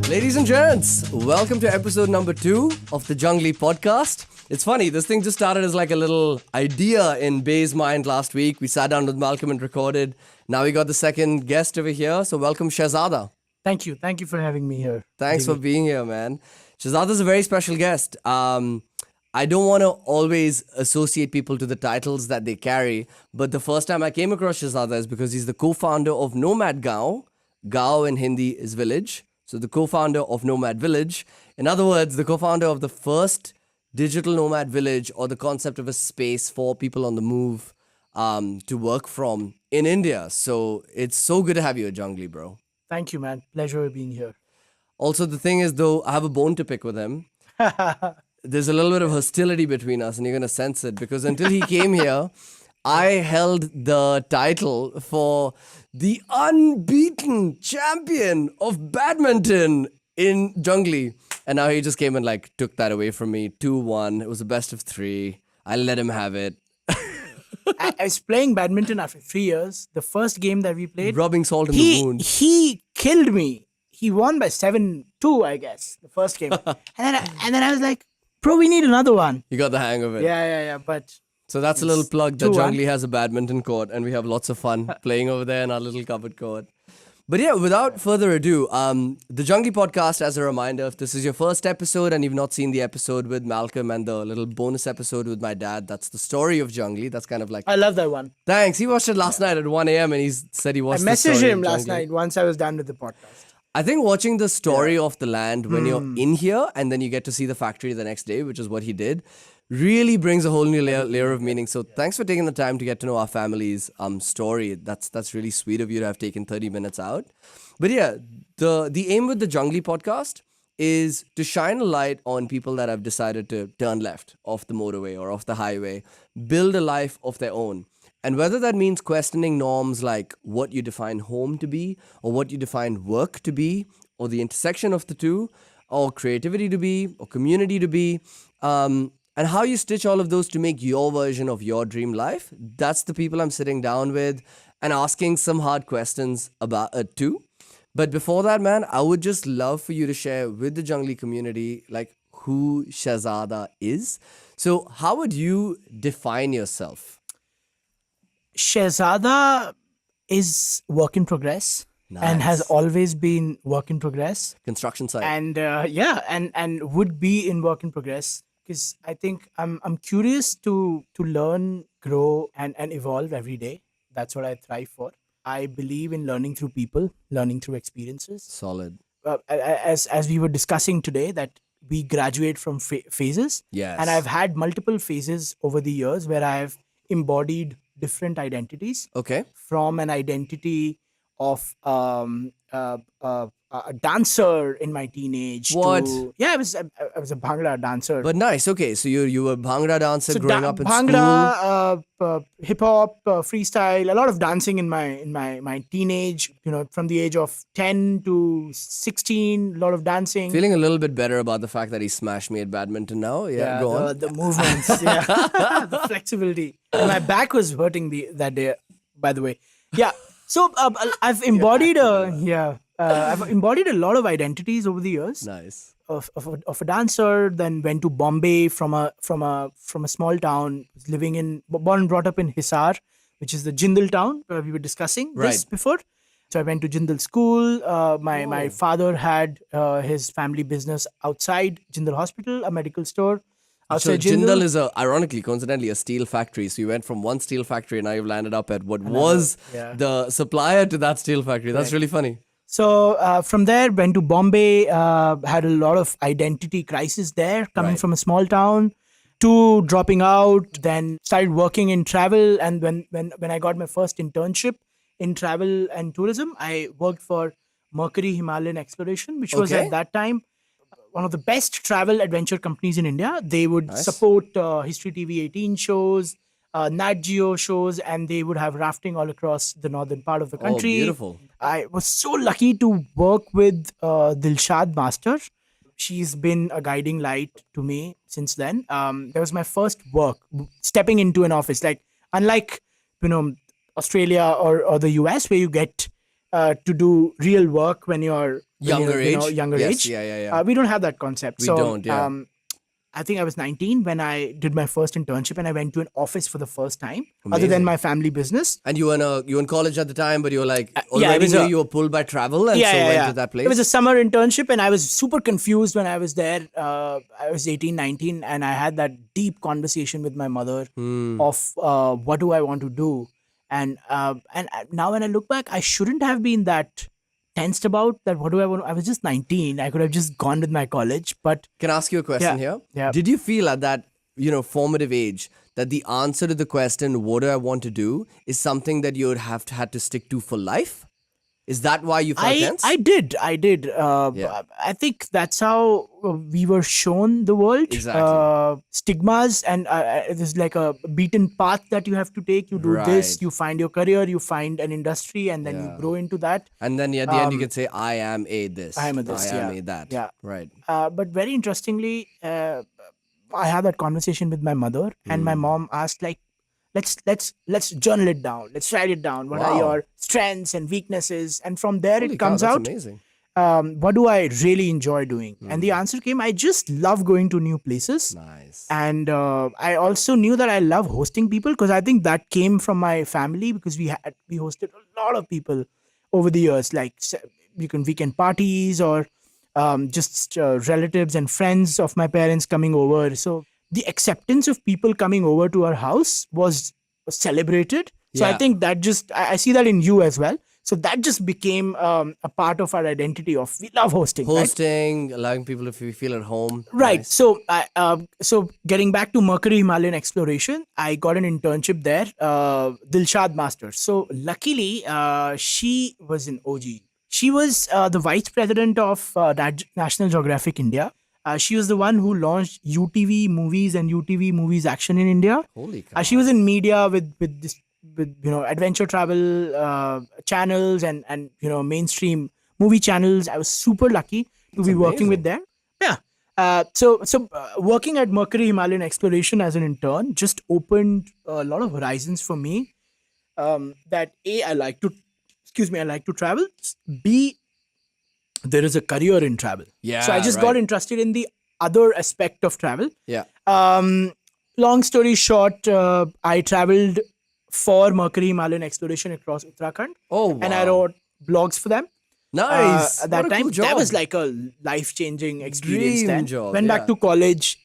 Ladies and gents, welcome to episode number 2 of the Jungly podcast. It's funny, this thing just started as like a little idea in Bay's mind last week. We sat down with Malcolm and recorded. Now we got the second guest over here. So welcome Shahzada. Thank you. Thank you for having me here. Thanks for being here, man. Shahzada's a very special guest. I don't want to always associate people to the titles that they carry, but the first time I came across Shahzada is because he's the co-founder of Nomad Gaon. Gaon in Hindi is village. So the co-founder of Nomad Village. In other words, the co-founder of the first digital nomad village, or the concept of a space for people on the move to work from in India. So it's so good to have you at Jungly, bro. Thank you, man. Pleasure being here. Also, the thing is, though, I have a bone to pick with him. There's a little bit of hostility between us, and you're going to sense it, because until he came here, I held the title for the unbeaten champion of badminton in Jungly. And now he just came and like took that away from me. 2-1. It was a best of 3. I let him have it. I was playing badminton after 3 years. The first game that we played, Rubbing salt in the wound. He killed me. He won by 7-2, I guess, the first game. and then I was like, bro, we need another one. You got the hang of it. Yeah. But So that's a little plug that 2-1. Jungly has a badminton court, and we have lots of fun playing over there in our little covered court. But yeah, without further ado, the Jungly podcast, as a reminder, if this is your first episode and you've not seen the episode with Malcolm and the little bonus episode with my dad, that's the story of Jungly. That's kind of like... I love that one. Thanks. He watched it last night at 1 a.m. and he said he watched I the story messaged him of last Jungly. night once I was done with the podcast. I think watching the story of the land when you're in here and then you get to see the factory the next day, which is what he did, really brings a whole new layer of meaning. So thanks for taking the time to get to know our family's story. That's really sweet of you to have taken 30 minutes out. But yeah, the aim with the Jungly podcast is to shine a light on people that have decided to turn left off the motorway or off the highway, build a life of their own. And whether that means questioning norms like what you define home to be, or what you define work to be, or the intersection of the two, or creativity to be, or community to be, and how you stitch all of those to make your version of your dream life, that's the people I'm sitting down with and asking some hard questions about too. But before that, man, I would just love for you to share with the Jungly community like who Shahzada is. So how would you define yourself? Shahzada is work in progress. Nice. And has always been work in progress. Construction site. And and would be in work in progress. Because I think I'm curious to learn, grow, and evolve every day. That's what I thrive for. I believe in learning through people, learning through experiences. Solid. As we were discussing today, that we graduate from phases. Yes. And I've had multiple phases over the years where I've embodied different identities. Okay. From an identity of a dancer in my teenage. What? I was a Bhangra dancer. But nice. Okay. So you were a Bhangra dancer growing up in Bhangra, hip hop, freestyle, a lot of dancing in my teenage. From the age of 10 to 16, a lot of dancing. Feeling a little bit better about the fact that he smashed me at badminton now. Yeah, go on. The movements, the flexibility. And my back was hurting that day, by the way. Yeah. So I've embodied I've embodied a lot of identities over the years. Nice. Of a dancer, then went to Bombay from a small town, born and brought up in Hisar, which is the Jindal town we were discussing this before. So I went to Jindal school. My father had his family business outside Jindal Hospital, a medical store. So Jindal is ironically, coincidentally, a steel factory. So you went from one steel factory and now you've landed up at what was the supplier to that steel factory. That's really funny. So from there, went to Bombay, had a lot of identity crisis there, coming from a small town, to dropping out, then started working in travel. And when I got my first internship in travel and tourism. I worked for Mercury Himalayan Exploration, which was Okay. at that time one of the best travel adventure companies in India. They would Nice. support History TV 18 shows, Nat Geo shows, and they would have rafting all across the northern part of the Oh, country. beautiful. I was so lucky to work with Dilshad Master. She's been a guiding light to me since then. That was my first work, stepping into an office. Like, unlike, you know, Australia or the US, where you get to do real work when you're Younger age? younger Yes, age. yeah. We don't have that concept. We So, don't, yeah. I think I was 19 when I did my first internship, and I went to an office for the first time, other Amazing. than my family business. And you were in college at the time, but you were like yeah, already it was knew a- you were pulled by travel, and so went to that place. It was a summer internship, and I was super confused when I was there. I was 18, 19, and I had that deep conversation with my mother of what do I want to do. And now when I look back, I shouldn't have been that tensed about that. What do I want? I was just 19. I could have just gone with my college, but Can I ask you a question Yeah, here? yeah. Did you feel at that, formative age that the answer to the question, what do I want to do, is something that you would have had to stick to for life? Is that why you felt tense? I did. Yeah. I think that's how we were shown the world. Exactly. Stigmas, and there's like a beaten path that you have to take. You do this, Right. you find your career, you find an industry, and then you Yeah. grow into that. And then at the end you can say, I am a this. I am a this, I am yeah. a that. Yeah. Right. But very interestingly, I had that conversation with my mother, and my mom asked, like, let's journal it down. Let's write it down. What are Wow. your strengths and weaknesses? And from there, Holy it cow, comes that's out. amazing. What do I really enjoy doing? And the answer came, I just love going to new places. Nice. And I also knew that I love hosting people, because I think that came from my family, because we hosted a lot of people over the years, like weekend parties, or just relatives and friends of my parents coming over. So the acceptance of people coming over to our house was celebrated. So I Yeah. think that just I see that in you as well. So that just became a part of our identity of we love hosting. Right? Hosting, allowing people to feel at home. Right. Nice. So getting back to Mercury Himalayan Exploration, I got an internship there. Dilshad Master. So luckily, she was an OG. She was the vice president of National Geographic India. She was the one who launched UTV movies and UTV movies action in India. Holy cow. She was in media with adventure travel channels and mainstream movie channels. I was super lucky to be working with them. Yeah. So working at Mercury Himalayan Exploration as an intern just opened a lot of horizons for me. That I like to travel. B, there is a career in travel. Yeah, So I just right. got interested in the other aspect of travel. Yeah. Long story short, I traveled for Mercury Himalayan Exploration across Uttarakhand. Oh, wow. And I wrote blogs for them. Nice. At that What a time, cool job. that was like a life-changing experience. Dream Then job, went yeah. back to college.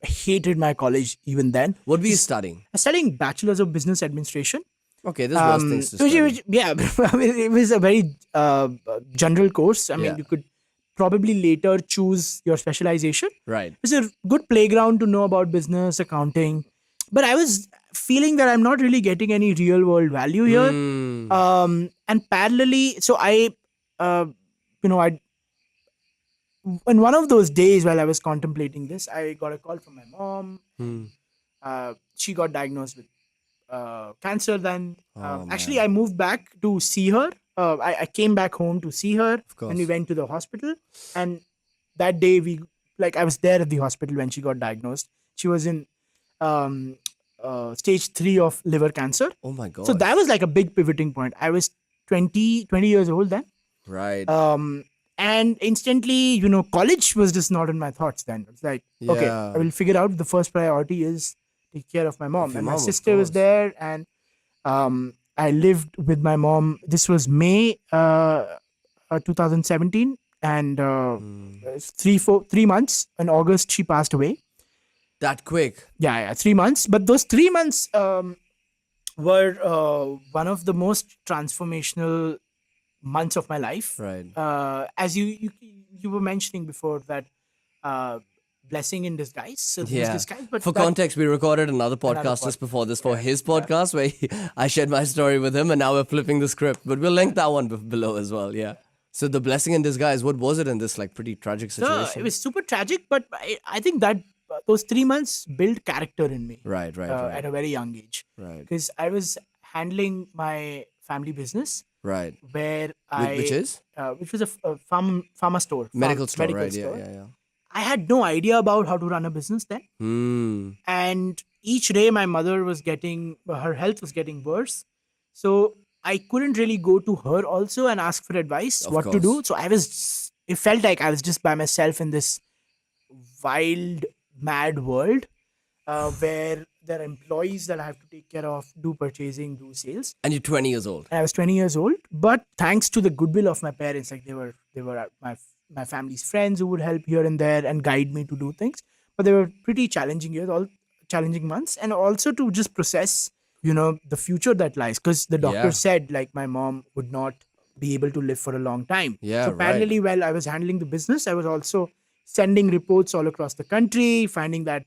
Hated my college even then. What were you studying? I was studying Bachelor's of Business Administration. Okay, there's worse things to study. I mean, it was a very general course. I mean, Yeah. you could probably later choose your specialization. Right. It was a good playground to know about business, accounting. But I was feeling that I'm not really getting any real world value here. And parallelly, so I in one of those days while I was contemplating this, I got a call from my mom. She got diagnosed with cancer then. Actually, I moved back to see her. I came back home to see her, course. and we went to the hospital. And that day, I was there at the hospital when she got diagnosed. She was in stage 3 of liver cancer. Oh my god. So that was like a big pivoting point. I was 20 years old then. Right. And instantly, college was just not in my thoughts then. It's like, okay, Yeah. I will figure out the first priority is take care of my mom. your And my mom, of sister was course. there, and I lived with my mom. This was May 2017, and 3 months. In August, she passed away. That quick. Yeah, 3 months. But those 3 months were one of the most transformational months of my life. Right. As you were mentioning before that blessing in disguise. So this Yeah. disguise, but For that, context, we recorded another podcast just before this for his podcast where I shared my story with him, and now we're flipping the script. But we'll link that one below as well. Yeah. So the blessing in disguise, what was it in this like pretty tragic so situation? it was super tragic, but I think that those 3 months built character in me. Right. At a very young age. Right. Because I was handling my family business Right. where Which is? which was a pharma store. Medical store, right? store. Yeah. I had no idea about how to run a business then. And each day my mother was her health was getting worse. So I couldn't really go to her also and ask for advice, what to do. course. So it felt like I was just by myself in this wild, mad world where there are employees that I have to take care of, do purchasing, do sales. And you're 20 years old. And I was 20 years old, but thanks to the goodwill of my parents, like they were my family's friends who would help here and there and guide me to do things. But they were pretty challenging years, all challenging months, and also to just process, the future that lies. Because the doctor said like my mom would not be able to live for a long time. Yeah, So parallelly, while I was handling the business, I was also sending reports all across the country, finding that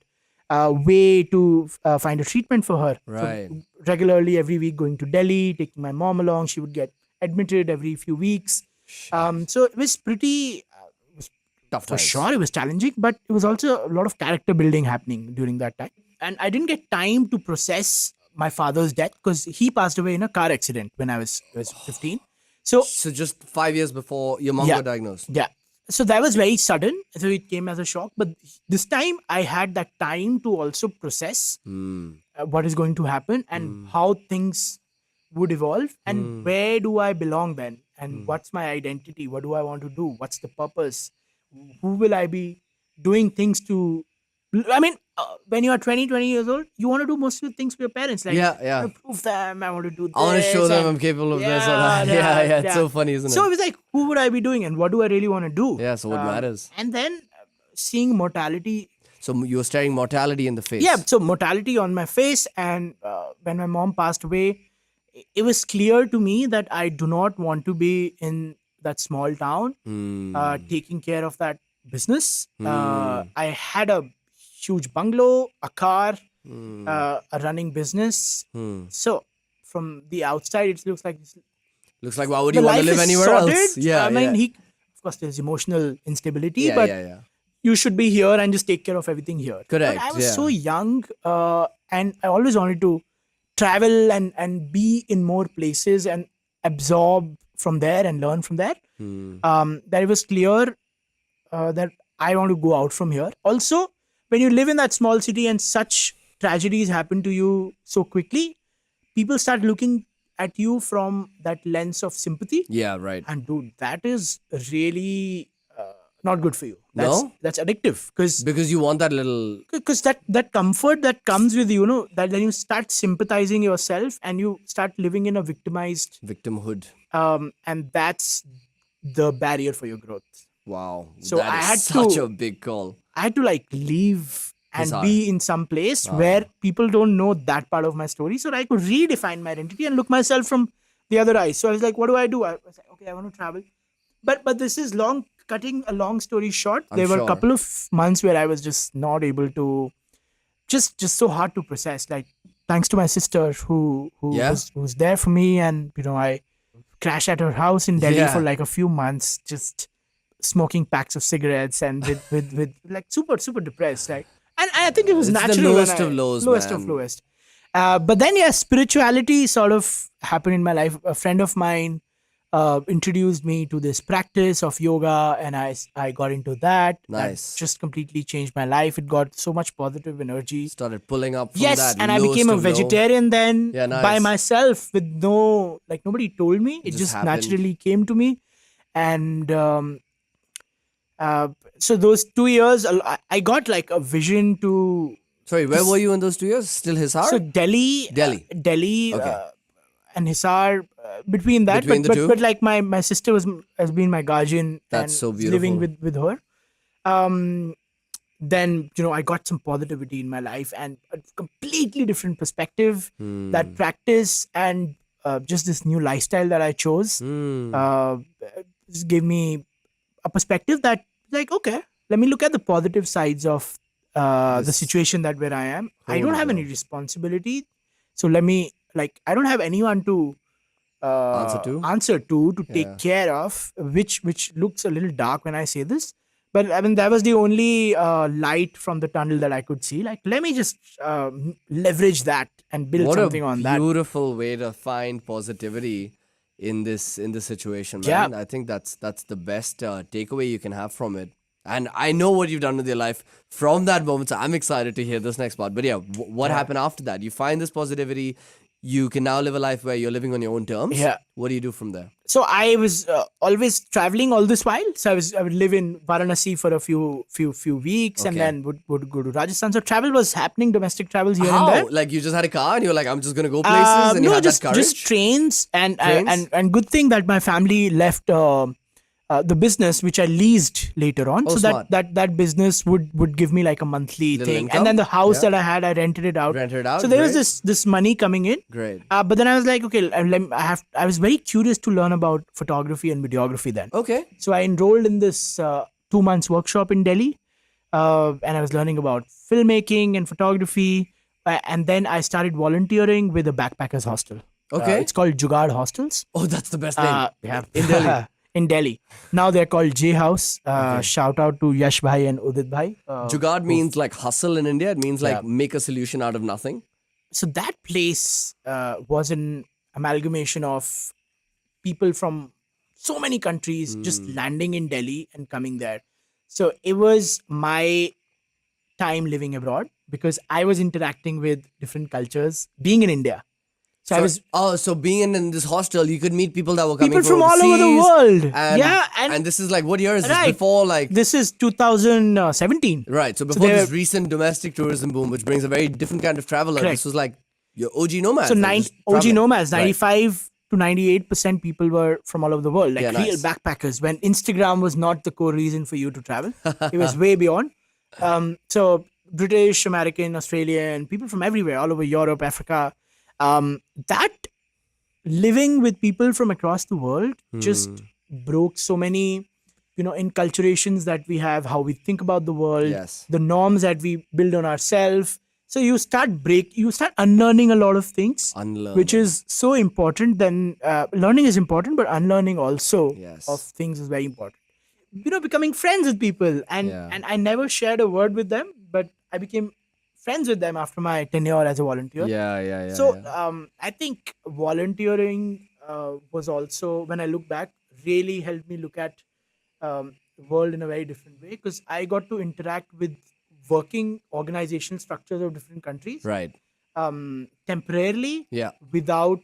way to find a treatment for her. Right. So regularly, every week, going to Delhi, taking my mom along. She would get admitted every few weeks. So it was pretty, Tough for times. sure, it was challenging, but it was also a lot of character building happening during that time. And I didn't get time to process my father's death because he passed away in a car accident when I was 15. So just 5 years before your mom got diagnosed. yeah. So that was very sudden. So it came as a shock. But this time I had that time to also process what is going to happen and how things would evolve and where do I belong then and what's my identity? What do I want to do? What's the purpose? Who will I be doing things to? I mean, when you are 20 years old, you want to do most of the things for your parents. Like, Yeah. I want to prove them. I want to do this. I want to show them and- I'm capable of this or that. Yeah. It's so funny, isn't it? So it was like, who would I be doing and what do I really want to do? Yeah, so what matters? And then seeing mortality. So you're staring mortality in the face. Yeah, so mortality on my face. And when my mom passed away, it was clear to me that I do not want to be in that small town taking care of that business. I had a huge bungalow, a car, a running business. So from the outside, it looks like Looks like why would the you want to life live is anywhere sorted. else? Yeah. I mean, yeah. of course, there's emotional instability, yeah, but yeah. you should be here and just take care of everything here. Correct, But I was yeah. so young, and I always wanted to travel and be in more places and absorb from there and learn from there. That it was clear that I want to go out from here. Also, when you live in that small city and such tragedies happen to you so quickly, people start looking at you from that lens of sympathy. Yeah, right. And dude, that is really not good for you. No? That's addictive Because you want that little. because that comfort that comes with that then you start sympathizing yourself and you start living in a victimized Victimhood. and that's the barrier for your growth. Wow. So that I is had such to- a big call. I had to leave and Bizarre. be in some place where people don't know that part of my story, so that I could redefine my identity and look myself from the other eyes. So I was like, what do I do? I was like, okay, I want to travel, but this is long. Cutting a long story short, there were a sure. couple of months where I was just not able to, just so hard to process. Like, thanks to my sister who Yeah. was there for me, and I crashed at her house in Delhi Yeah. for a few months, just smoking packs of cigarettes and with super depressed. And I think it was It's the natural. lowest of lows, Lowest man. of lowest. But then, spirituality sort of happened in my life. A friend of mine introduced me to this practice of yoga, and I got into that. Nice. That just completely changed my life. It got so much positive energy. Started pulling up from Yes, that. and I lowest became a of low. vegetarian then Yeah, nice. by myself with nobody told me. It just just happened. naturally came to me. And so those 2 years, I got a vision to. Sorry, where were you in those 2 years? Still Hisar? So Delhi, Delhi. Okay. and Hisar, between that, Between the two? but my sister has been my guardian. That's and so was living beautiful. with her. Then I got some positivity in my life and a completely different perspective. Hmm. That practice and just this new lifestyle that I chose Hmm. just gave me a perspective that okay, let me look at the positive sides of the This- situation that where I am. I don't Holy have any God. responsibility, so let me I don't have anyone to Answer to? take Yeah. care of, which looks a little dark when I say this. But I mean, that was the only light from the tunnel that I could see. Like, let me just leverage that and build What a something on that. beautiful way to find positivity in this situation, Yeah. man. I think that's the best takeaway you can have from it. And I know what you've done with your life from that moment. So I'm excited to hear this next part. But yeah, what happened after that? You find this positivity. You can now live a life where you're living on your own terms. Yeah. What do you do from there? So I was always traveling all this while. So I would live in Varanasi for a few weeks, and Okay. then would go to Rajasthan. So travel was happening, domestic travels here and How? there. Like you just had a car and you're like, I'm just gonna go places, and you No, had that courage. just trains and Trains? and good thing that my family left the business which I leased later on. Oh, So smart. that business would give me like a monthly Little thing, income? and then the house Yeah. that I had, I rented it out. Rented it out, So there was great. this money coming in. Great. But then I was like, okay, I was very curious to learn about photography and videography then. Okay. So I enrolled in this 2 months workshop in Delhi, and I was learning about filmmaking and photography. And then I started volunteering with a backpackers hostel. Okay. It's called Jugaad Hostels. Oh, that's the best name. Yeah, In Delhi. in Delhi. Now they're called J House. Shout out to Yash Bhai and Udit Bhai. Jugaad means like hustle in India. It means like make a solution out of nothing. So that place was an amalgamation of people from so many countries just landing in Delhi and coming there. So it was my time living abroad because I was interacting with different cultures being in India. So I was So being in this hostel, you could meet people that were coming people from all over the overseas, world. And, Yeah, and this is like, what year is this? Right. Before like This is 2017. right. So before they this were- recent domestic tourism boom, which brings a very different kind of traveler. Correct. This was like your OG nomads. So that just OG traveling. nomads, Right. 95 to 98% people were from all over the world, like Yeah, real nice. backpackers. When Instagram was not the core reason for you to travel, it was way beyond. So British, American, Australian, people from everywhere, all over Europe, Africa. That living with people from across the world just broke so many enculturations that we have, how we think about the world, Yes. the norms that we build on ourselves. So you start unlearning a lot of things, Unlearning. which is so important. Then learning is important, but unlearning also Yes. of things is very important. Becoming friends with people, and Yeah. and I never shared a word with them, but I became friends with them after my tenure as a volunteer. Yeah. So yeah. I think volunteering was also, when I look back, really helped me look at the world in a very different way, because I got to interact with working organizational structures of different countries Right. temporarily, Yeah. without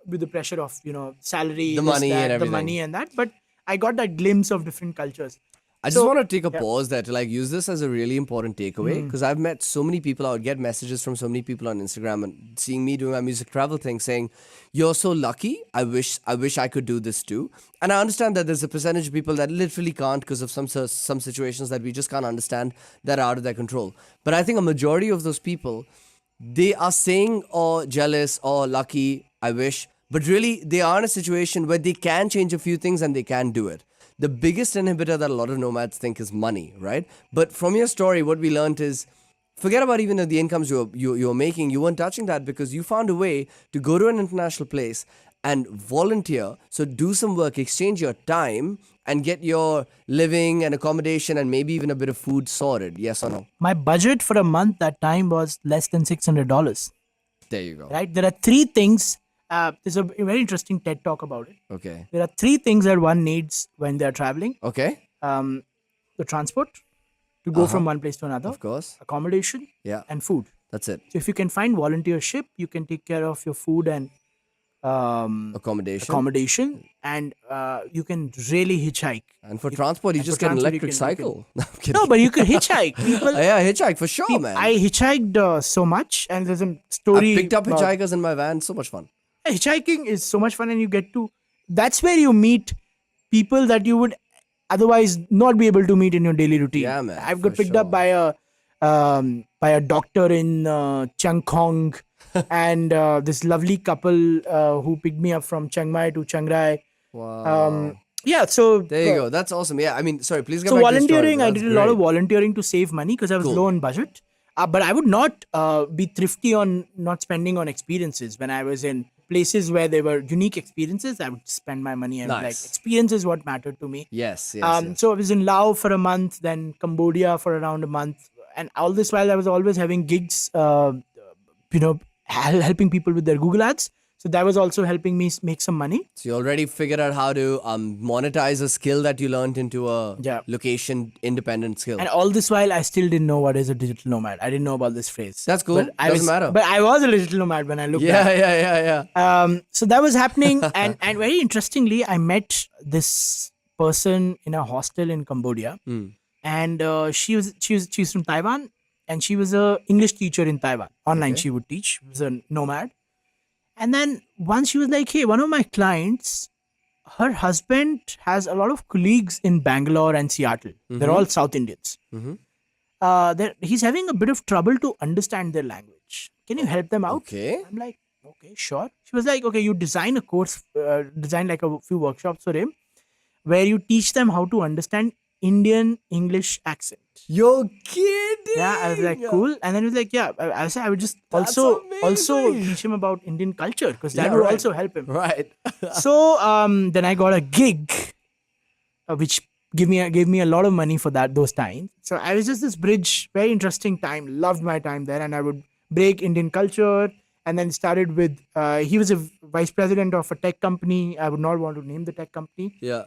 with the pressure of salary, The this, money that, and the everything. money and that. But I got that glimpse of different cultures. I just So- want to take a pause there to like use this as a really important takeaway, because I've met so many people. I would get messages from so many people on Instagram and seeing me doing my music travel thing saying, "You're so lucky. I wish I could do this too." And I understand that there's a percentage of people that literally can't because of some situations that we just can't understand that are out of their control. But I think a majority of those people, they are saying or jealous or lucky, I wish, but really they are in a situation where they can change a few things and they can do it. The biggest inhibitor that a lot of nomads think is money, right? But from your story, what we learned is, forget about even the incomes you're making. You weren't touching that because you found a way to go to an international place and volunteer. So do some work, exchange your time, and get your living and accommodation and maybe even a bit of food sorted. Yes or no? My budget for a month that time was less than $600. There you go. Right? There are three things. There's a very interesting TED talk about it. Okay. There are three things that one needs when they're traveling: Okay. the transport to go from one place to another, Of course. accommodation, Yeah. and food. That's it. So if you can find volunteership, you can take care of your food and Accommodation. and you can really hitchhike. And for transport, you and just for get an transport, electric cycle. No, I'm kidding. No, but you could hitchhike. People, Yeah, hitchhike for sure, man. I hitchiked so much, and there's a story. I picked up about- hitchhikers in my van. So much fun. Hitchhiking is so much fun, and you get to. That's where you meet people that you would otherwise not be able to meet in your daily routine. Yeah, man, I've got for picked up sure. by a doctor in Chiang Khong, and this lovely couple who picked me up from Chiang Mai to Chiang Rai. Wow. Yeah, so There you go. That's awesome. Yeah, I mean, sorry, please get so back to your story. volunteering, But I that's did a lot of great. volunteering to save money because I was Cool. low on budget. But I would not be thrifty on not spending on experiences. When I was in places where there were unique experiences, I would spend my money and like Nice. experience is what mattered to me. Yes, yes, yes. So I was in Laos for a month, then Cambodia for around a month, and all this while I was always having gigs, helping people with their Google ads. So that was also helping me make some money. So you already figured out how to monetize a skill that you learned into a Yeah. location independent skill. And all this while, I still didn't know what is a digital nomad. I didn't know about this phrase. That's cool. But Doesn't matter. But I was a digital nomad when I looked Yeah, back. yeah. So that was happening, and very interestingly, I met this person in a hostel in Cambodia, and she's from Taiwan, and she was a English teacher in Taiwan. Online, Okay. she would teach. She was a nomad, and then once she was like, "Hey, one of my clients, her husband has a lot of colleagues in Bangalore and Seattle. They're all South Indians. He's having a bit of trouble to understand their language. Can you help them out?" Okay. I'm like, "Okay, sure." She was like, "Okay, you design a course, design like a few workshops for him, where you teach them how to understand Indian English accent." You're kidding. Yeah, I was like, "Cool." And then he was like, "Yeah, I said I would just That's also amazing. teach him about Indian culture because that Yeah, would right. also help him." Right. So then I got a gig, which gave me a lot of money for those times. So I was just this bridge, very interesting time. Loved my time there, and I would break Indian culture. And then started with he was a vice president of a tech company. I would not want to name the tech company. Yeah.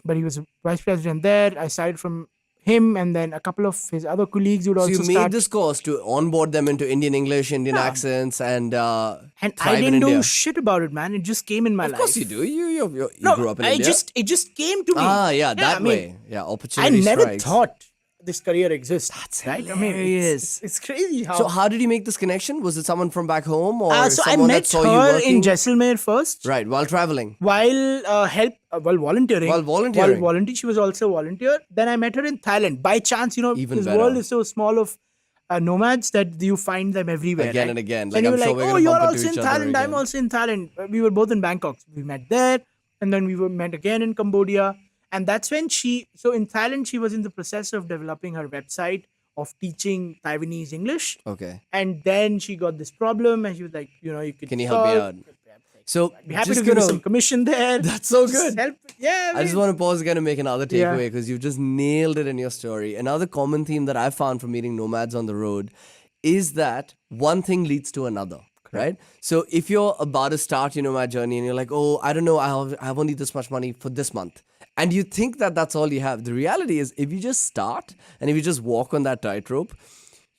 But he was a vice president there. I started from him, and then a couple of his other colleagues would So also you made start. this course to onboard them into Indian English, Indian accents, and And thrive I in didn't India. do shit about it, man. It just came in my life. Of course you do. You No, grew up in I India. it just came to me. Yeah, that I mean, way. Yeah, I opportunity never strikes. thought this career exists. That's hilarious. I mean, it's crazy how. So how did you make this connection? Was it someone from back home or So I someone that met saw you her working? in Jaisalmer first, Right, while traveling. while volunteering. While volunteering. She was also a volunteer. Then I met her in Thailand by chance. Even this better. world is so small of nomads that you find them everywhere. Again right? and again. So Like, you I'm were sure like, we're "Oh, gonna you're bump into also in each other Thailand. I'm again." also in Thailand." We were both in Bangkok. We met there, and then met again in Cambodia. And that's when so in Thailand, she was in the process of developing her website of teaching Taiwanese English. Okay. And then she got this problem, and she was like, you could Can you help me solve- out? So Be happy just to give you gonna- some commission there. That's so Just good. Help. Yeah. I just want to pause again and make another Yeah. takeaway because you've just nailed it in your story. Another common theme that I found from meeting nomads on the road is that one thing leads to another. Right? So if you're about to start your nomad journey and you're like, "Oh, I don't know, I have only this much money for this month." And you think that that's all you have. The reality is if you just start and if you just walk on that tightrope,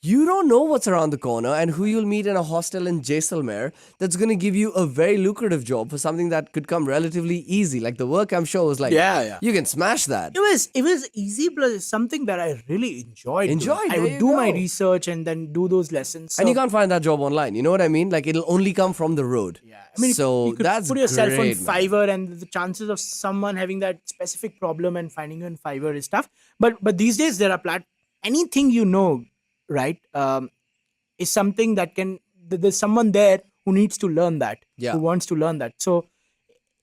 you don't know what's around the corner and who you'll meet in a hostel in Jaisalmer that's going to give you a very lucrative job for something that could come relatively easy. Like the work, I'm sure, was like, Yeah. you can smash that. It was easy, plus it's something that I really enjoyed. doing. Enjoyed, I there would you do my go. research and then do those lessons. And you So- can't find that job online. You know what I mean? Like it'll only come from the road. Yeah. I mean, so you could that's put yourself great, on man. Fiverr, and the chances of someone having that specific problem and finding you on Fiverr is tough. But these days there are anything right, is something that there's someone there who needs to learn that, Yeah. who wants to learn that. So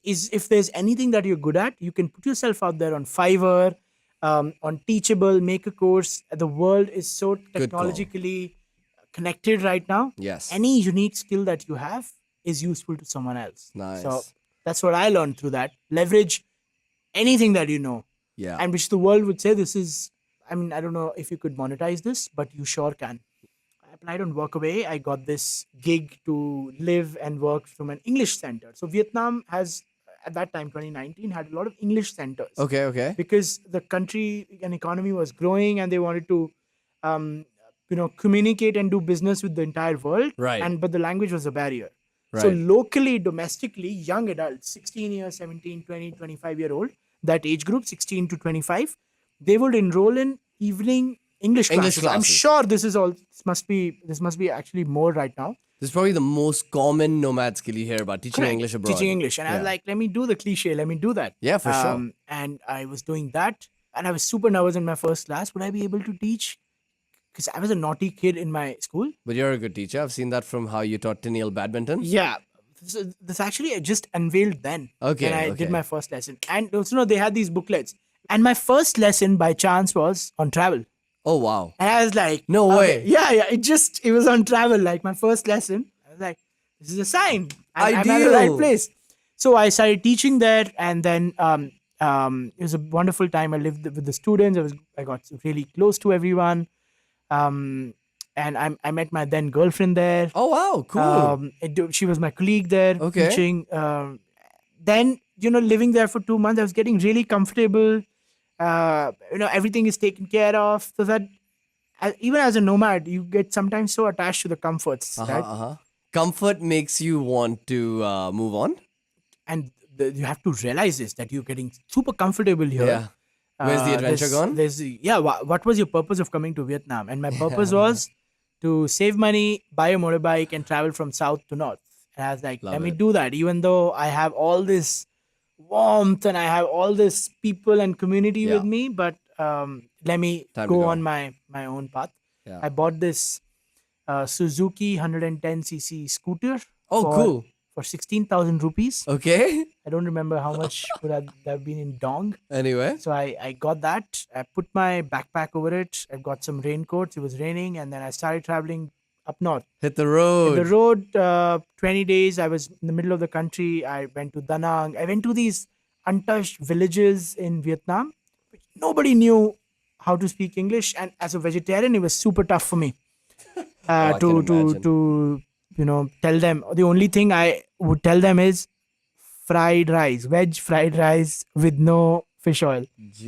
if there's anything that you're good at, you can put yourself out there on Fiverr, on Teachable, make a course. The world is so call. technologically connected right now. Yes. Any unique skill that you have is useful to someone else. Nice. So that's what I learned through that. Leverage anything that you know, Yeah. and which the world would say this is. I mean, I don't know if you could monetize this, but you sure can. I applied on Workaway. I got this gig to live and work from an English center. So Vietnam has, at that time, 2019, had a lot of English centers. Okay. Because the country and economy was growing, and they wanted to, communicate and do business with the entire world. Right. But the language was a barrier. So Right. locally, domestically, young adults, 16 years, 17, 20, 25-year-old, that age group, 16 to 25, they would enroll in evening English classes. I'm classes. sure this must be actually more right now. This is probably the most common nomad skill you hear about, teaching Correct. English abroad. Teaching English. And I was Yeah. like, let me do the cliche. Let me do that. Yeah, for sure. And I was doing that. And I was super nervous in my first class. Would I be able to teach? Because I was a naughty kid in my school. But you're a good teacher. I've seen that from how you taught Tennille badminton. Yeah. this actually I just unveiled then. Okay, When I okay. did my first lesson. And also, they had these booklets. And my first lesson by chance was on travel. Oh, wow. And I was like, No okay, way. yeah. It was on travel, like my first lesson. I was like, this is a sign. I'm at the right Ideal. place. So I started teaching there, and then it was a wonderful time. I lived with the students. I got really close to everyone. Um, and I met my then girlfriend there. Oh, wow. Cool. She was my colleague there Okay. teaching. Then living there for 2 months, I was getting really comfortable. Everything is taken care of, so that even as a nomad, you get sometimes so attached to the comforts, Uh-huh, right? uh-huh. Comfort makes you want to move on. And you have to realize this, that you're getting super comfortable here. Yeah. Where's the adventure gone? What was your purpose of coming to Vietnam? And my purpose was to save money, buy a motorbike, and travel from south to north. And I was like, let Love me it. do that, even though I have all this warmth and I have all this people and community Yeah. with me, but let me Time to go go. on my own path. Yeah. I bought this Suzuki 110cc scooter Oh, for cool. 16,000 rupees. Okay. I don't remember how much would that have been in dong. Anyway. So I got that. I put my backpack over it. I got some raincoats. It was raining, and then I started traveling up north. Hit the In the road. road, 20 days. I was in the middle of the country. I went to Da Nang. I went to these untouched villages in Vietnam, which nobody knew how to speak English, and as a vegetarian, it was super tough for me Oh, I can imagine. to tell them. The only thing I would tell them is fried rice, veg fried rice with no fish oil.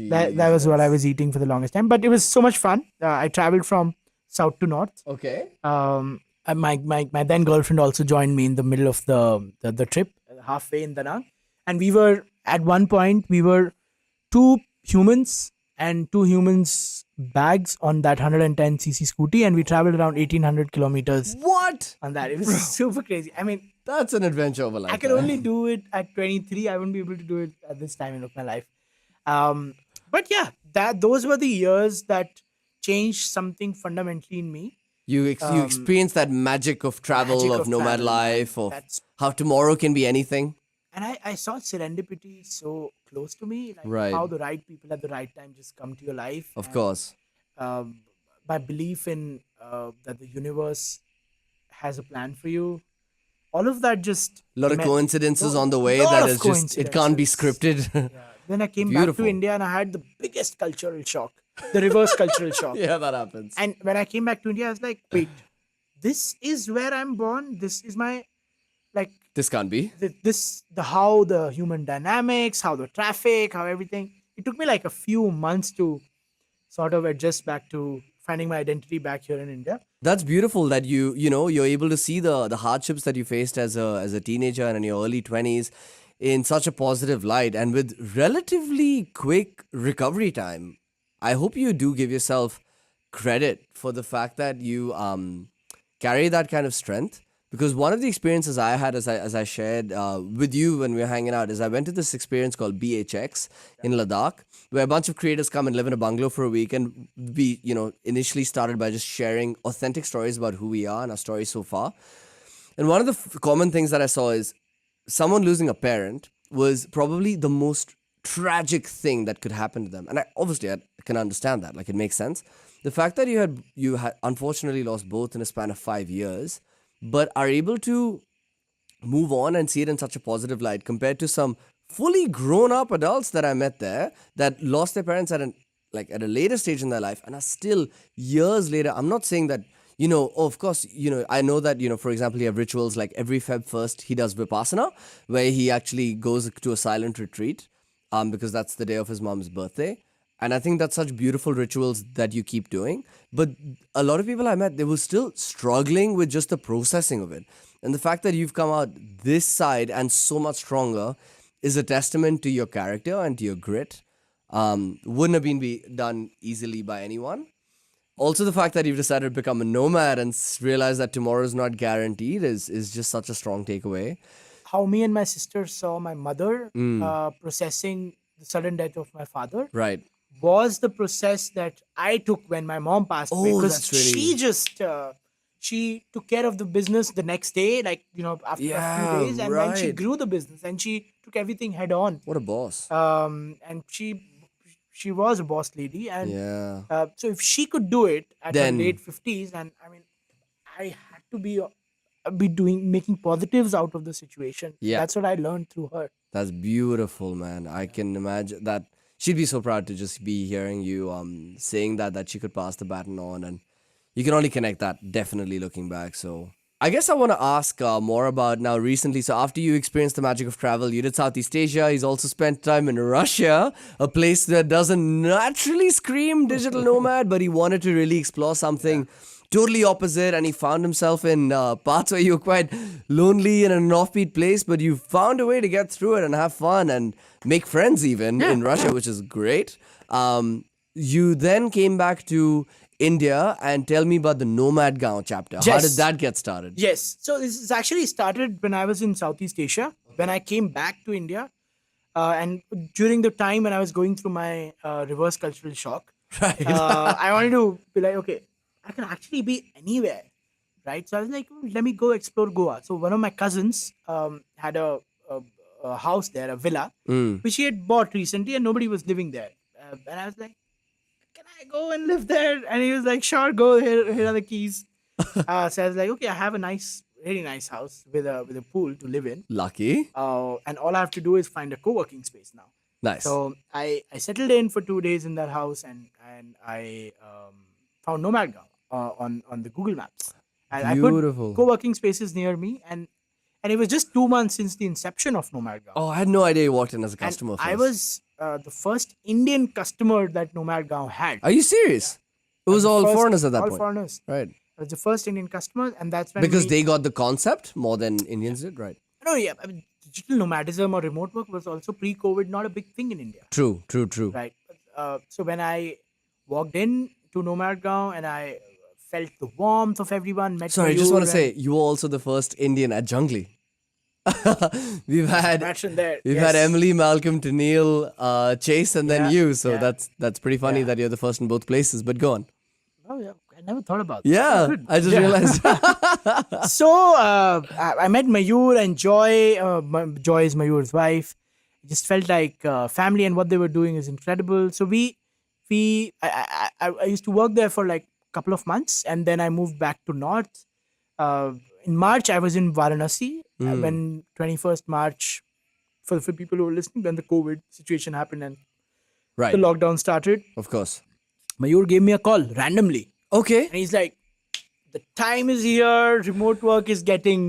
That was what I Jesus. was eating for the longest time. But it was so much fun. I traveled from south to north. Okay. My then girlfriend also joined me in the middle of the trip, halfway in Danang, and we were at one point we were two humans and two humans bags on that 110cc scooty, and we traveled around 1800 kilometers What? on that. It was super crazy. I mean, That's an adventure of a I can lifetime. only do it at 23. I wouldn't be able to do it at this time of my life. But yeah, those were the years that changed something fundamentally in me. You experience that magic of travel, Magic of of nomad travel, man. life, of That's how tomorrow can be anything. and I saw serendipity so close to me, like Right. how the right people at the right time just come to your life. Of And, course. my belief in that the universe has a plan for you. All of that just A lot of meant- coincidences on the way lot that of is just, it can't be coincidences. scripted. Yeah. Then I came back Beautiful. to India and I had the biggest cultural shock, the reverse cultural shock. Yeah, that happens. And when I came back to India, I was like, wait, this is where I'm born. This is my, like, This can't be. the how the human dynamics, how the traffic, how everything. It took me like a few months to sort of adjust back to finding my identity back here in India. That's beautiful that you're able to see the hardships that you faced as a teenager and in your early 20s in such a positive light and with relatively quick recovery time. I hope you do give yourself credit for the fact that you carry that kind of strength. Because one of the experiences I had, as I shared with you when we were hanging out, is I went to this experience called BHX in Ladakh, where a bunch of creators come and live in a bungalow for a week. And we, initially started by just sharing authentic stories about who we are and our stories so far. And one of the common things that I saw is someone losing a parent was probably the most tragic thing that could happen to them. And I can understand that. Like, it makes sense. The fact that you had unfortunately lost both in a span of 5 years, but are able to move on and see it in such a positive light compared to some fully grown up adults that I met there that lost their parents at a later stage in their life and are still years later. I'm not saying that, of course, I know that, for example, you have rituals like every Feb 1st, he does Vipassana, where he actually goes to a silent retreat because that's the day of his mom's birthday. And I think that's such beautiful rituals that you keep doing. But a lot of people I met, they were still struggling with just the processing of it. And the fact that you've come out this side and so much stronger is a testament to your character and to your grit. Wouldn't have been done easily by anyone. Also, the fact that you've decided to become a nomad and realize that tomorrow is not guaranteed is just such a strong takeaway. How me and my sister saw my mother Mm. processing the sudden death of my father Right. was the process that I took when my mom passed away. Oh, Because that's really- she just she took care of the business the next day, like, after a few Yeah, days, and then she right. grew the business and she took everything head on. What a boss. And she was a boss lady, and Yeah. so if she could do it at her Then, late 50s, and I mean, I had to be doing making positives out of the situation. yeah, That's what I learned through her. that's beautiful, man. I can imagine that she'd be so proud to just be hearing you saying that she could pass the baton on, and you can only connect that definitely looking back. So I guess I want to ask more about now recently. So after you experienced the magic of travel, you did Southeast Asia. He's also spent time in Russia, a place that doesn't naturally scream digital nomad, but he wanted to really explore something totally opposite, and he found himself in parts where you were quite lonely and in an offbeat place, but you found a way to get through it and have fun and make friends even in Russia, which is great. You then came back to India, and tell me about the Nomad Gaon chapter. How did Yes. that get started? Yes. So this is actually started when I was in Southeast Asia. When I came back to India, and during the time when I was going through my reverse cultural shock, Right. I wanted to be like, okay, I can actually be anywhere, right? So I was like, let me go explore Goa. So one of my cousins had a house there, a villa, which he had bought recently, and nobody was living there. And I was like, can I go and live there? And he was like, sure, go. Here are the keys. So I was like, okay, I have a really nice house with a pool to live in. Lucky. And all I have to do is find a co-working space now. Nice. So I settled in for 2 days in that house, and I found Nomad Gaon on the Google Maps. And I Beautiful. put co-working spaces near me, and it was just 2 months since the inception of Nomad Gaon. Oh, I had no idea you walked in as a And customer I first. was the first Indian customer that Nomad Gaon had. Are you serious? It was The all first- foreigners at that all point. foreigners. Right. I was the first Indian customer, and that's when Because they got the concept more than Indians did, right? no, yeah, I mean, digital nomadism or remote work was also pre-COVID not a big thing in India, True, true, true. right? So when I walked in to Nomad Gaon and I felt the warmth of everyone, met Sorry, I just want to Mayur say you were also the first Indian at Jungli. we've had and there. we've Yes. had Emily, Malcolm, Tennille, Chase, and then Yeah, you. So yeah. that's pretty funny Yeah. that you're the first in both places. But go on. Oh yeah, I never thought about that. Yeah, Good. I just Yeah. realized. So I met Mayur and Joy. Joy is Mayur's wife. It just felt like family, and what they were doing is incredible. So I used to work there for like a couple of months, and then I moved back to North. In March, I was in Varanasi when 21st March. For people who are listening, when the COVID situation happened and Right. the lockdown started, Of course. Mayur gave me a call randomly. Okay. And he's like, the time is here. Remote work is getting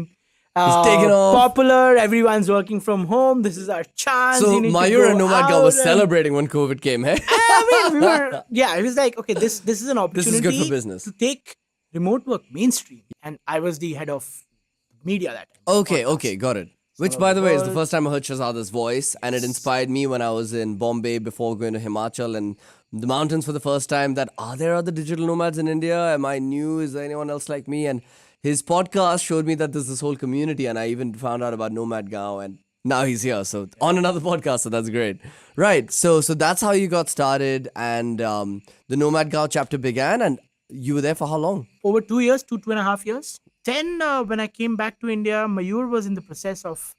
taken off. popular. Everyone's working from home. This is our chance. So You need to Mayur go and Nomad Gaon out was and- celebrating when COVID came, hey? I mean, we were, yeah, it was like, okay, this is an This opportunity is good for business. to take remote work mainstream. And I was the head of media that time. Okay, okay, got it. Which, by the way, is the first time I heard Shahzada's voice, and it inspired me when I was in Bombay before going to Himachal and the mountains for the first time. That are there other digital nomads in India? Am I new? Is there anyone else like me? And his podcast showed me that there's this whole community, and I even found out about Nomad Gaon, and now he's here. So on another podcast, so that's great. Right. So that's how you got started, and the Nomad Gaon chapter began, and you were there for how long? Over 2 years, 2.5 years. Then when I came back to India, Mayur was in the process of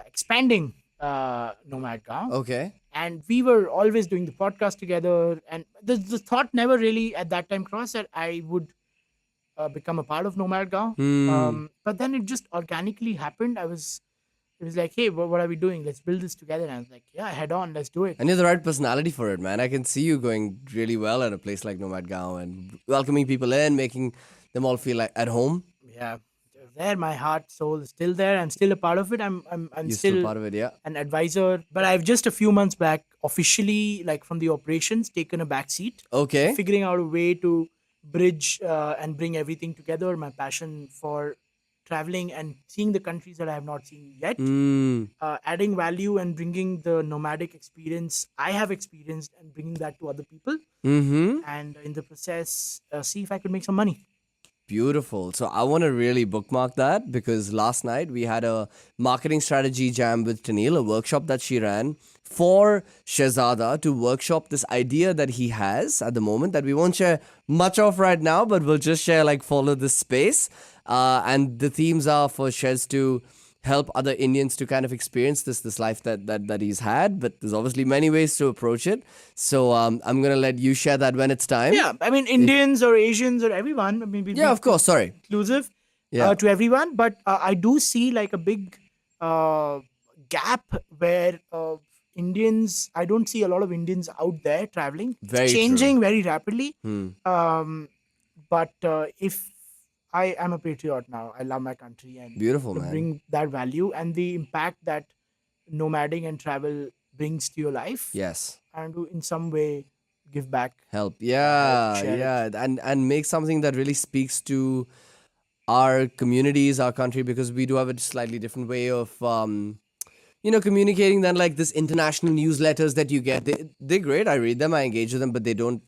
expanding Nomad Gaon. Okay. And we were always doing the podcast together. And the thought never really at that time crossed that I would become a part of Nomad Gaon. But then it just organically happened. It was like, hey, what are we doing? Let's build this together. And I was like, yeah, head on, let's do it. And you're the right personality for it, man. I can see you going really well at a place like Nomad Gaon and welcoming people in, making them all feel like at home. Yeah, there, my heart, soul is still there. I'm still a part of it. I'm You're still part of it, yeah. an advisor. But I've just a few months back officially, like from the operations, taken a back seat. Okay. Figuring out a way to bridge and bring everything together. My passion for traveling and seeing the countries that I have not seen yet. Adding value and bringing the nomadic experience I have experienced and bringing that to other people. Mm-hmm. And in the process, see if I could make some money. Beautiful. So I want to really bookmark that because last night we had a marketing strategy jam with Tanil, a workshop that she ran for Shahzada to workshop this idea that he has at the moment that we won't share much of right now, but we'll just share like follow this space. And the themes are for Shaz to help other Indians to kind of experience this life that he's had. But there's obviously many ways to approach it. So I'm gonna let you share that when it's time. Yeah, I mean Indians or Asians or everyone. I mean, Yeah, of course. Sorry. inclusive Yeah. to everyone. But I do see like a big gap where Indians. I don't see a lot of Indians out there traveling. It's Very true. changing very rapidly. Hmm. But if I am a patriot now, I love my country and Beautiful, to man. bring that value and the impact that nomading and travel brings to your life, Yes. and to in some way give back. Help. Yeah, share it. yeah. And make something that really speaks to our communities, our country, because we do have a slightly different way of communicating than like this international newsletters that you get. They're great. I read them, I engage with them, but they don't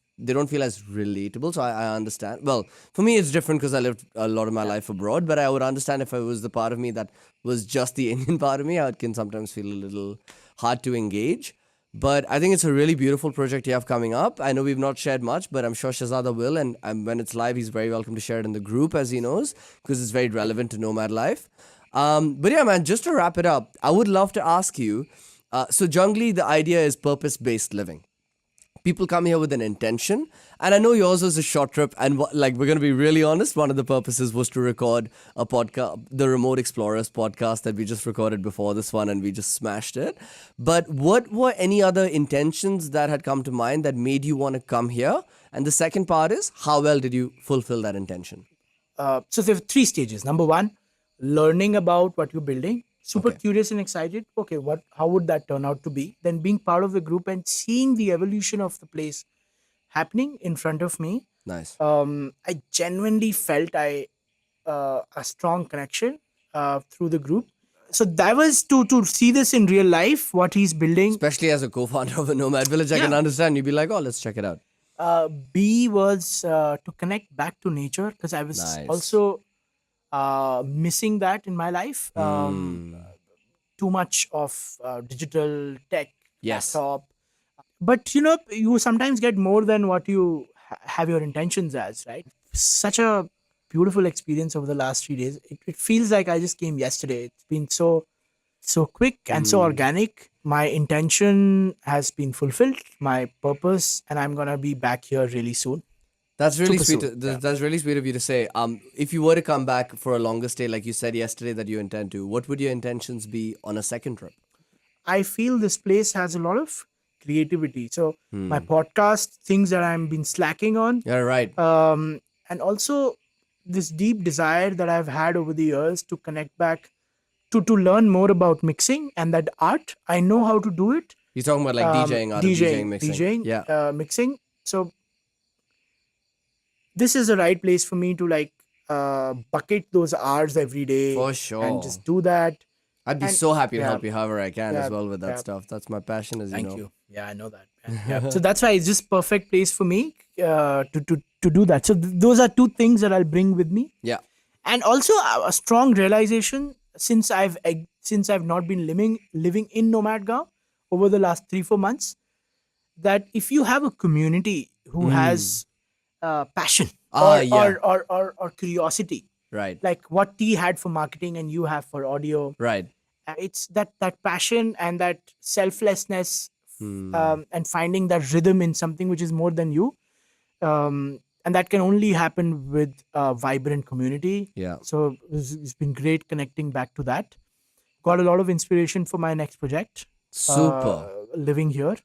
feel as relatable. So I understand. Well, for me it's different because I lived a lot of my life abroad, but I would understand if it was the part of me that was just the Indian part of me, it can sometimes feel a little hard to engage. But I think it's a really beautiful project you have coming up. I know we've not shared much, but I'm sure Shahzada will. And when it's live, he's very welcome to share it in the group, as he knows, because it's very relevant to nomad life. But yeah, man, just to wrap it up, I would love to ask you. So, Jungli, the idea is purpose-based living. People come here with an intention, and I know yours was a short trip. And like we're gonna be really honest, one of the purposes was to record a podcast, the Remote Explorers podcast that we just recorded before this one, and we just smashed it. But what were any other intentions that had come to mind that made you want to come here? And the second part is, how well did you fulfill that intention? So there are three stages. Number one, learning about what you're building. Super Okay. curious and excited. Okay, how would that turn out to be? Then being part of the group and seeing the evolution of the place happening in front of me. Nice. I genuinely felt a strong connection through the group. So that was to see this in real life, what he's building. Especially as a co-founder of a nomad village, I can Yeah. understand. You'd be like, oh, let's check it out. B was to connect back to nature because I was Nice. also missing that in my life. Too much of digital tech, Yes. laptop. But you sometimes get more than what you have your intentions as, right? Such a beautiful experience over the last 3 days. It feels like I just came yesterday. It's been so quick and so organic. My intention has been fulfilled, my purpose, and I'm gonna be back here really soon. That's really Super sweet. soon, That's really sweet of you to say. If you were to come back for a longer stay, like you said yesterday that you intend to, what would your intentions be on a second trip? I feel this place has a lot of creativity. So my podcast, things that I'm been slacking on, Yeah, right. and also this deep desire that I've had over the years to connect back to learn more about mixing and that art. I know how to do it. You're talking about like DJing, art of DJing, mixing. Yeah. Mixing. So this is the right place for me to like bucket those hours every day For sure. and just do that. I'd be And- so happy to yeah. help you however I can as Yeah, well with that yeah. stuff. That's my passion, as you Thank know. you. Yeah, I know that. Yeah. So that's why it's just perfect place for me to do that. So those are two things that I'll bring with me, Yeah. and also a strong realization since I've not been living in Nomad Gaon over the last 3-4 months, that if you have a community who has passion or, Yeah. or curiosity, Right. like what T had for marketing and you have for audio, Right. it's that passion and that selflessness, and finding that rhythm in something which is more than you, and that can only happen with a vibrant community. Yeah. So it's been great connecting back to that. Got a lot of inspiration for my next project, Super. living here.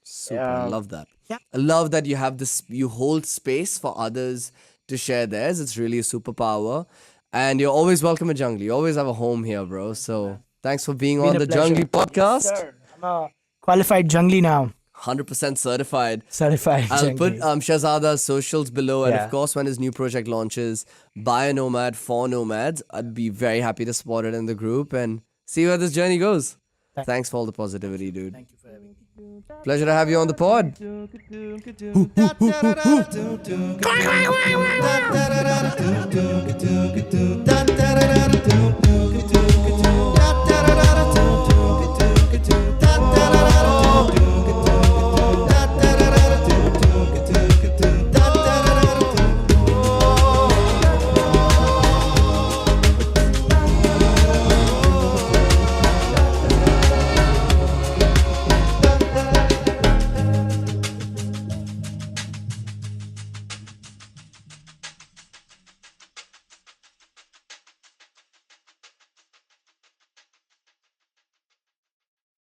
Super. I love that. yeah. I love that you have this, you hold space for others to share theirs. It's really a superpower. And you're always welcome at Jungli. You always have a home here, bro. So thanks for being on a the pleasure. Jungli podcast. Sir, I'm a qualified jungli now. 100% certified. Certified I'll put jungli. Shahzada's socials below, and Yeah. of course, when his new project launches, buy a nomad for nomads. I'd be very happy to support it in the group and see where this journey goes. Thanks for all the positivity, dude. Thank you for having me. Pleasure to have you on the pod.